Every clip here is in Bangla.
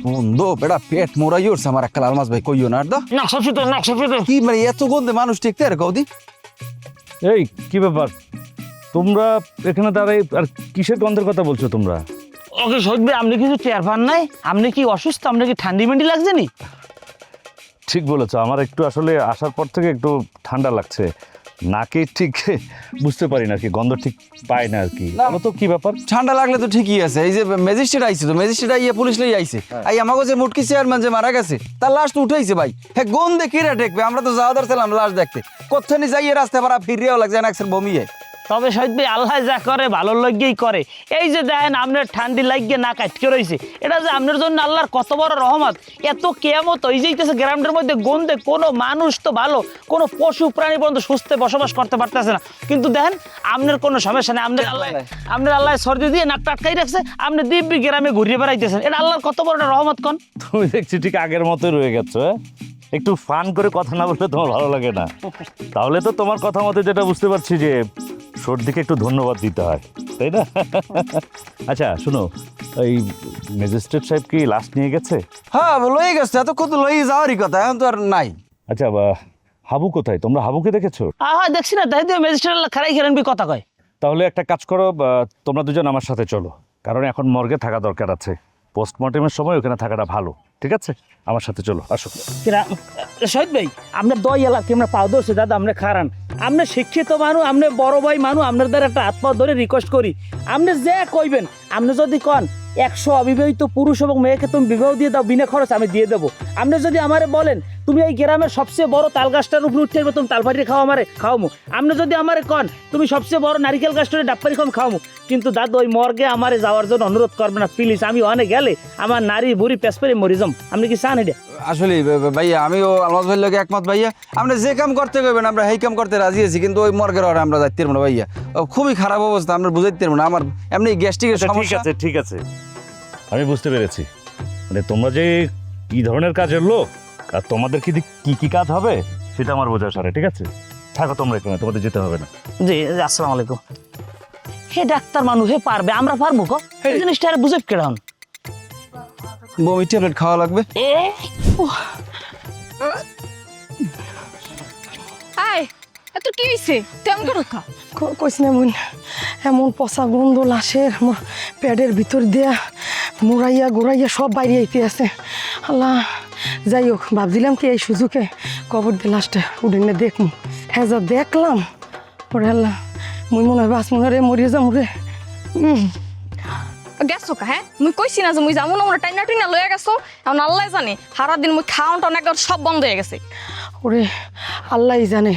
গন্ধ বেটা পেট মোরাই উঠছে আমার একটা লাল মাছ ভাই কইও না আর দা কি মানে এত গন্ধে মানুষ টিকতে আর কৌদি এই কি ব্যাপার তোমরা এখানে দাঁড়াই আর কিসের গন্ধের কথা বলছো তোমরা? ওকে সত্যি আপনি কিছু টের পান নাই? আপনি কি অসুস্থ? আপনার কি ঠান্ডি মেন্ডি লাগছে নি? ঠিক বলেছো, আমার একটু আসলে আসার পর থেকে একটু ঠান্ডা লাগছে, নাকে ঠিক বুঝতে পারি না আর কি, গন্ধ ঠিক পাই না আর কি। বলো তো কি ব্যাপার? ঠান্ডা লাগলে তো ঠিকই আছে। এই যে ম্যাজিস্ট্রেট আইছে, তো ম্যাজিস্ট্রেট আইয়া পুলিশ লই আইছে, আই আমাকে যে মুটকি চেয়ারম্যান যে মারা গেছে তার লাশ তো উঠাইছে ভাই। হ্যাঁ গন্ধে কিরা দেখবে, আমরা তো যাওয়া ছিলাম লাশ দেখতে, কোথানি যাইয়ে রাস্তা পাড়া ফিরিয়াও লাগছে না একসের বমিয়ে। তবে সত্যি আল্লাহ যা করে ভালো লাগেই করে। এই যে দেখেন আপনার ঠান্ডি লাগিয়ে না কাটকে রয়েছে, এটা যে আপনার জন্য আল্লাহর কত বড় রহমত। এত কেয়ামত হয়ে যাইতেছে গ্রামটার মধ্যে গন্ধে, কোনো মানুষ তো ভালো, কোনো পশু প্রাণী পর্যন্ত সুস্থে বসবাস করতে পারতেছে না, কিন্তু দেখেন আপনার কোনো সমস্যা নেই। আপনার আল্লাহ সর্দি দিয়ে নাক টাটকাই রাখছে, আপনি দিব্যি গ্রামে ঘুরিয়ে বেড়াইতেছেন, এটা আল্লাহর কত বড় একটা রহমত। কোন তুমি দেখছি ঠিক আগের মতোই রয়ে গেছো। একটু ফান করে কথা না বললে তোমার ভালো লাগে না? তাহলে তো তোমার কথা মতে যেটা বুঝতে পারছি যে সর্দিকে একটু ধন্যবাদ দিতে হয়, তাই না? আচ্ছা শোনো, এই ম্যাজিস্ট্রেট সাহেব কি লাস্ট নিয়ে গেছে? হ্যাঁ লই গেছে, এতক্ষণ তো লই যাওয়ারই কথা, এখন তো আর নাই। আচ্ছা হাবু কোথায়? তোমরা হাবুকে দেখেছো? হ্যাঁ দেখছি না, তাই দিয়ে ম্যাজিস্ট্রেট খারাই খেলেন কথা কয়। তাহলে একটা কাজ করো, তোমরা দুজন আমার সাথে চলো, কারণ এখন মর্গে থাকা দরকার আছে, পোস্টমর্টেমের সময় ওখানে থাকাটা ভালো। ঠিক আছে, আমার সাথে চলো, আসো। শহীদ ভাই আপনার দই এলাকা আমরা পাও ধরছে দাদা, আপনি খারান, আপনি শিক্ষিত মানুষ, আপনি বড় ভাই মানুষ, আপনার দ্বারা একটা হাত পা ধরে রিকোয়েস্ট করি, আপনি যে কইবেন, আপনি যদি কন 100 অবিবাহিত পুরুষ এবং মেয়েকে তুমি বিবাহ দিয়ে দাও বিনা খরচ, আমি দিয়ে দেবো। আপনি যদি আমারে বলেন তুমি এই গ্রামের সবচেয়ে বড় তাল গাছটার উপরে উঠতে পারবে, তুমি তালপাড়ি খাও আমারে খাওয়ামো। আপনি যদি আমারে কন তুমি সবচেয়ে বড় নারিকেল গাছটারে ডাপ্পারি খাম খাওয়ামো। কিন্তু দাদু ওই মর্গে আমারে যাওয়ার জন্য অনুরোধ করবে না প্লিজ, আমি অনেক গেলে আমার নারী বুড়ি পেসপেরে মরি যাম। আপনি কি চান এটা? আসলে ভাইয়া আমিও আলমাজ ভাইয়ের লোক একমত ভাইয়া, আমরা যে কাম করতে কইবেন আমরা সেই কাম করতে রাজি আছি, কিন্তু ওই মর্গের আর আমরা যাইতে পারবো না ভাইয়া, খুবই খারাপ অবস্থা, আমরা বুঝাইতে পারবো না, আমার এমনি গ্যাস্ট্রিকের ঠিক সমস্যা। আছে ঠিক আছে, আমি বুঝতে পেরেছি, মানে তোমরা যে কি ধরনের কাজের লোক আর তোমাদের কি কি কাজ হবে সেটা আমার বোঝা সারে। ঠিক আছে, থাকো তোমরা এখানে, তোমাদের যেতে হবে না। জি আসসালামু আলাইকুম। হে ডাক্তার মানুষ, হে পারবে, আমরা পারবো কো? এই জিনিসটা আর বুঝে কেডান? বমি ট্যাবলেট খাওয়া লাগবে। আয় এত কি হইছে? তেমন করে খা। কইস না বোন, এমন পচা গন্ধ লাশের আমার পেটের ভিতর দিয়া মুড়াইয়া গোড়াইয়া সব বাইরে আইতে আছে। আল্লাহ, যাই হোক ভাবছিলাম কি এই সুযোগে কবর দিয়ে লাশটা উঠে না দেখমু। হ্যাঁ যা দেখলাম পরে আল্লাহ মুই মনে হয় বাস মনে রে মরিয়ে যাম রে। গেছো কা? হ্যাঁ মুই কইছি না যে মুই যাবো না, আমরা টাইনা টাইনা লয়ে গেছো। এখন আল্লাহ জানে সারাদিন মুই খাওয়ান টাউন একদম সব বন্ধ হয়ে গেছে। ওরে আল্লাহ জানে,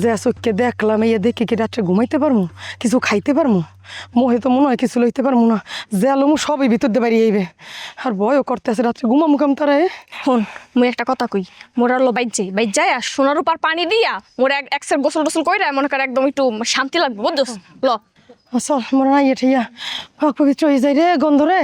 যে চোখকে দেখলাম এই দেখে কি রাত্রে ঘুমাইতে পারবো, কিছু খাইতে পারবো? মোহে তো মনে হয় কিছু লইতে পারবো না, যে আলো সবই ভিতর দিয়ে বাড়ি আইবে, আর ভয়ও করতে আছে রাত্রে ঘুমা মুখাম তারা। শোন মুই একটা কথা কই, মোর আলো বাইর যাই আর সোনার উপর পানি দিয়া মোর একসের গোসল টোসল কইরা মনে কর একদম একটু শান্তি লাগবে বুঝছস। ল চল মনে নাই এঠিয়া পবিত্র হয়ে যাই রে গন্ধ রে।